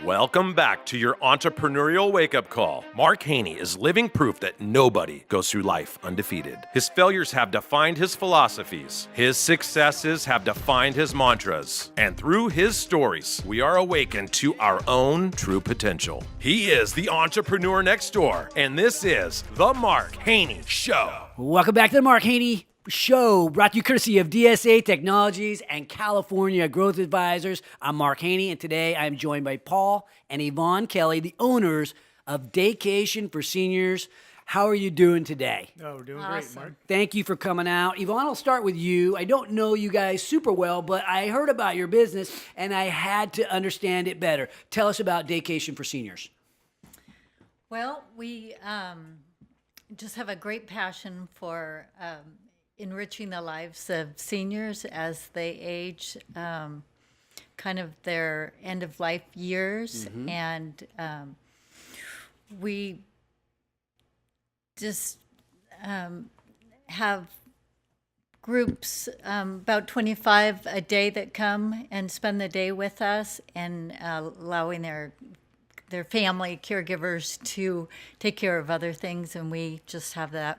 Welcome back to your entrepreneurial wake-up call. Mark Haney is living proof that nobody goes through life undefeated. His failures have defined his philosophies. His successes have defined his mantras. And through his stories, we are awakened to our own true potential. He is the entrepreneur next door, and this is The Mark Haney Show. Welcome back to the Mark Haney Show, brought to you courtesy of DSA Technologies and California Growth Advisors. I'm Mark Haney, and today I'm joined by Paul and Yvonne Kelly, the owners of Daycation for Seniors. How are you doing today? Oh, we're doing great, Mark. Thank you for coming out. Yvonne, I'll start with you. I don't know you guys super well, but I heard about your business, and I had to understand it better. Tell us about Daycation for Seniors. Well, we just have a great passion for enriching the lives of seniors as they age, kind of their end of life years. And we just have groups, about 25 a day, that come and spend the day with us, and allowing their family caregivers to take care of other things, and we just have that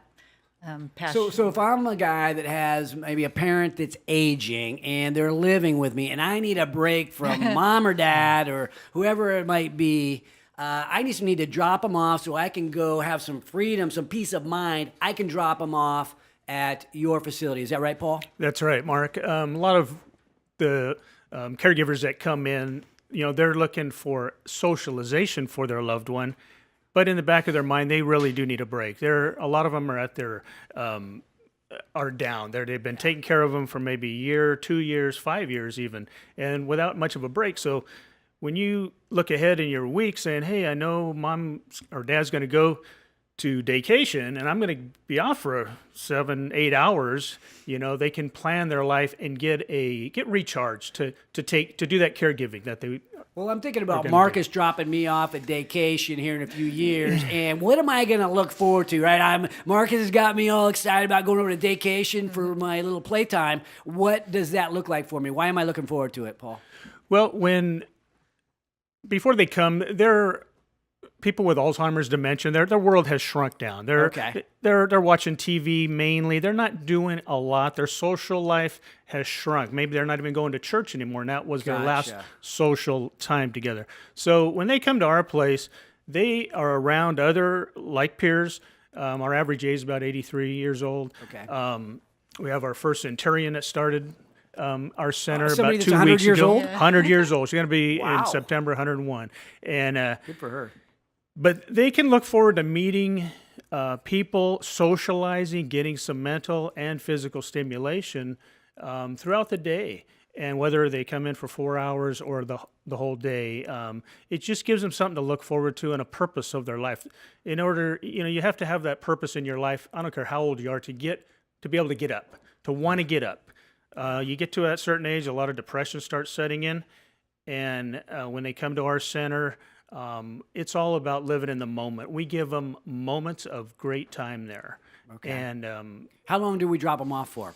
passion. So if I'm a guy that has maybe a parent that's aging and they're living with me, and I need a break from mom or dad or whoever it might be, I just need to drop them off so I can go have some freedom, some peace of mind. I can drop them off at your facility. Is that right, Paul? That's right, Mark. A lot of the caregivers that come in, they're looking for socialization for their loved one, but in the back of their mind, they really do need a break. A lot of them are at their are down. They've been taking care of them for maybe a year, 2 years, 5 years even, and without much of a break. So when you look ahead in your week saying, hey, I know mom or dad's going to go to Daycation and I'm going to be off for 7-8 hours, they can plan their life and get recharged to do that caregiving that they. Well, I'm thinking about Marcus dropping me off at Daycation here in a few years, and what am I going to look forward to, right? Marcus has got me all excited about going over to Daycation for my little playtime. What does that look like for me? Why am I looking forward to it, Paul? Well, before they come, they're people with Alzheimer's, dementia. Their world has shrunk down. They're watching TV mainly. They're not doing a lot. Their social life has shrunk. Maybe they're not even going to church anymore, and that was their last social time together. So when they come to our place, they are around other like peers. Our average age is about 83 years old. Okay. We have our first centurion that started our center somebody about that's 2 weeks years ago. old? 100 years old. She's going to be Wow. in September 101. And Good for her. but they can look forward to meeting people, socializing, getting some mental and physical stimulation throughout the day. And whether they come in for 4 hours or the whole day, it just gives them something to look forward to and a purpose of their life. In order, you have to have that purpose in your life. I don't care how old you are to be able to get up, to want to get up. You get to a certain age, a lot of depression starts setting in. And when they come to our center, it's all about living in the moment. We give them moments of great time there. Okay. And How long do we drop them off for?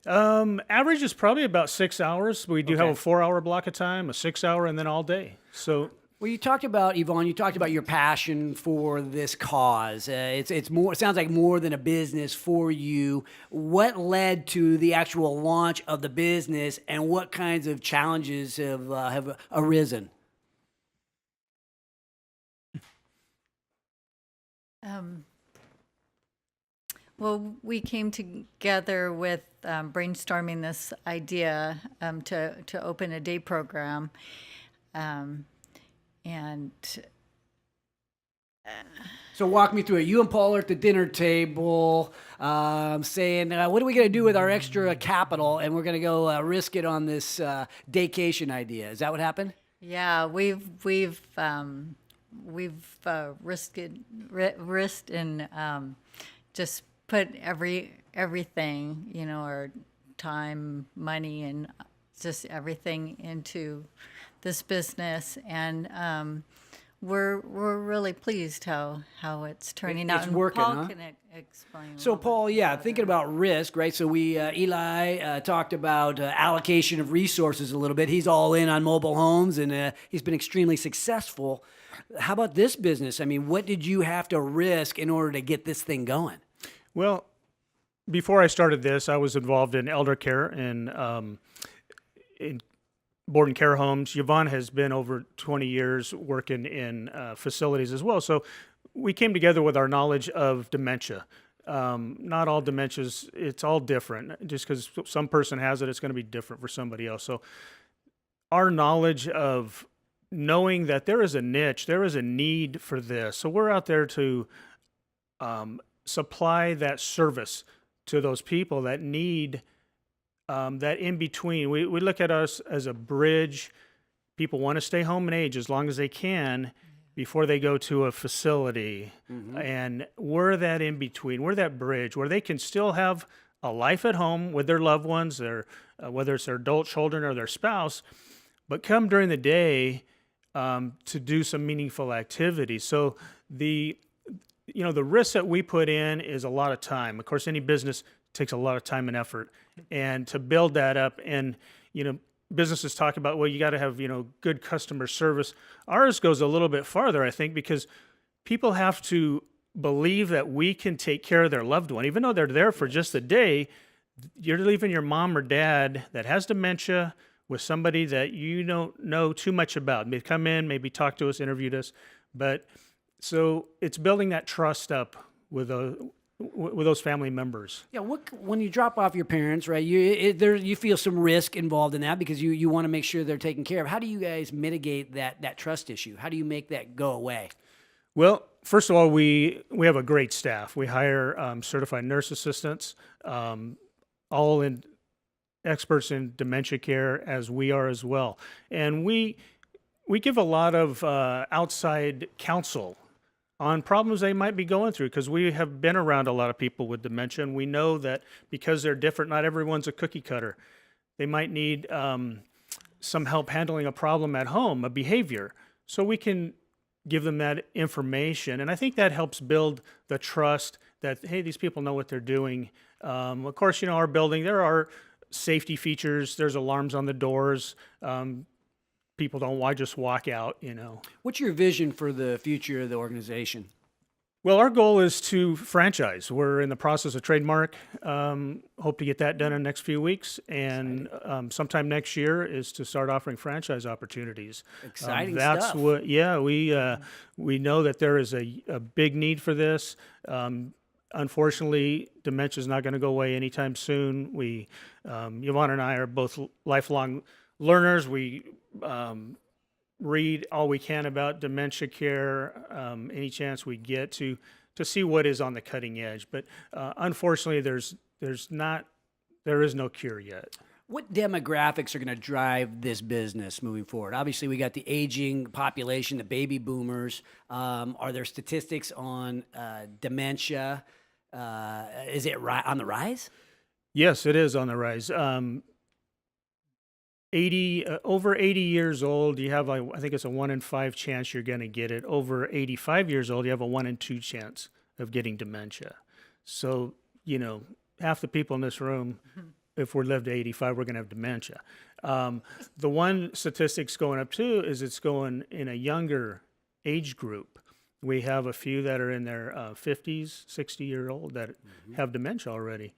average is probably about 6 hours. We do have a 4-hour block of time, a 6 hour, and then all day. So. Well, you talked about, Yvonne, you talked about your passion for this cause. It's more. It sounds like more than a business for you. What led to the actual launch of the business, and what kinds of challenges have arisen? Well, we came together with brainstorming this idea to open a day program, and So walk me through it. You and Paul are at the dinner table saying, what are we going to do with our extra capital? And we're going to go risk it on this Daycation idea. Is that what happened? yeah, we've risked and just put everything, our time, money, and just everything into this business. And we're really pleased how it's turning out. it's And working, Paul huh? can explain. a So, little Paul, bit yeah, about thinking it. about risk, right? So Eli talked about allocation of resources a little bit. He's all in on mobile homes, and he's been extremely successful. How about this business? I mean, what did you have to risk in order to get this thing going? Well, before I started this, I was involved in elder care and in board and care homes. Yvonne has been over 20 years working in facilities as well. So we came together with our knowledge of dementia. Not all dementias, it's all different. Just because some person has it, it's going to be different for somebody else. So our knowledge of knowing that there is a niche, there is a need for this. So we're out there to supply that service to those people that need that in between. We look at us as a bridge. People want to stay home and age as long as they can before they go to a facility. And we're that in between. We're that bridge where they can still have a life at home with their loved ones, whether it's their adult children or their spouse, but come during the day to do some meaningful activities. So the risk that we put in is a lot of time. Of course, any business takes a lot of time and effort, and to build that up. And businesses talk about, well, you got to have good customer service. Ours goes a little bit farther, I think, because people have to believe that we can take care of their loved one, even though they're there for just a day. You're leaving your mom or dad that has dementia with somebody that you don't know too much about. They come in, maybe talk to us, interviewed us, but so it's building that trust up with those family members. Yeah, when you drop off your parents, right? You feel some risk involved in that because you want to make sure they're taken care of. How do you guys mitigate that trust issue? How do you make that go away? Well, first of all, we have a great staff. We hire certified nurse assistants, all in experts in dementia care, as we are as well. And we give a lot of outside counsel on problems they might be going through, because we have been around a lot of people with dementia, and we know that because they're different, not everyone's a cookie cutter. They might need some help handling a problem at home, a behavior. So we can give them that information. And I think that helps build the trust that, hey, these people know what they're doing. Of course, our building, there are safety features. There's alarms on the doors. People don't just walk out, What's your vision for the future of the organization? Well, our goal is to franchise. We're in the process of trademark. Hope to get that done in the next few weeks. And sometime next year is to start offering franchise opportunities. Exciting That's stuff. we know that there is a big need for this. Unfortunately, dementia is not going to go away anytime soon. Yvonne and I are both lifelong learners. We read all we can about dementia care, any chance we get to see what is on the cutting edge. But unfortunately, there is no cure yet. What demographics are going to drive this business moving forward? Obviously, we got the aging population, the baby boomers. Are there statistics on dementia? Is it on the rise? Yes, it is on the rise. 80 over 80 years old, you have I think it's a 1 in 5 chance you're going to get it. Over 85 years old, you have a 1 in 2 chance of getting dementia. So half the people in this room, if we live to 85, we're going to have dementia. The one statistic's going up too is it's going in a younger age group. We have a few that are in their 50s, 60-year-old that have dementia already.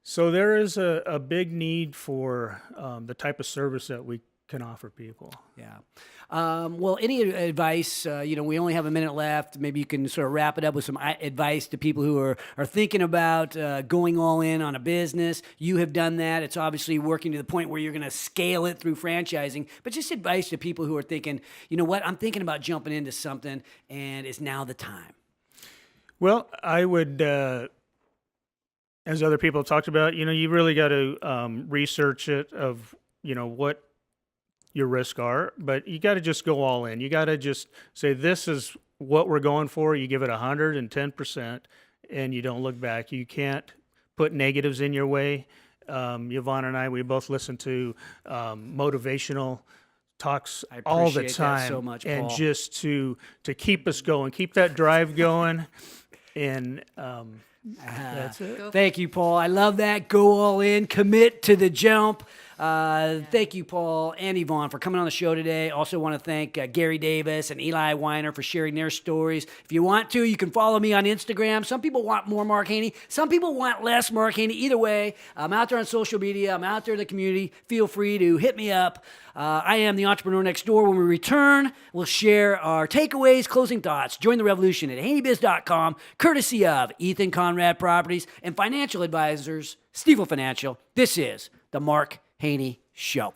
So there is a big need for the type of service that we can offer people. Yeah. Well, any advice? We only have a minute left. Maybe you can sort of wrap it up with some advice to people who are thinking about going all in on a business. You have done that. It's obviously working to the point where you're going to scale it through franchising. But just advice to people who are thinking, you know what, I'm thinking about jumping into something, and it's now the time. Well, I would. As other people have talked about, you really got to research it of, what your risks are, but you got to just go all in. You got to just say, this is what we're going for. You give it 110% and you don't look back. You can't put negatives in your way. Yvonne and I, we both listen to motivational talks I all the appreciate that time, so much, and Paul. just to keep us going, keep that drive going, and that's it. Thank you, Paul. I love that. Go all in, commit to the jump. Thank you, Paul and Yvonne, for coming on the show today. Also want to thank Gary Davis and Eli Weiner for sharing their stories. If you want to, you can follow me on Instagram. Some people want more Mark Haney. Some people want less Mark Haney. Either way, I'm out there on social media. I'm out there in the community. Feel free to hit me up. I am the entrepreneur next door. When we return, we'll share our takeaways, closing thoughts. Join the revolution at haneybiz.com, courtesy of Ethan Conrad Properties and financial advisors, Stiefel Financial. This is the Mark Haney Show.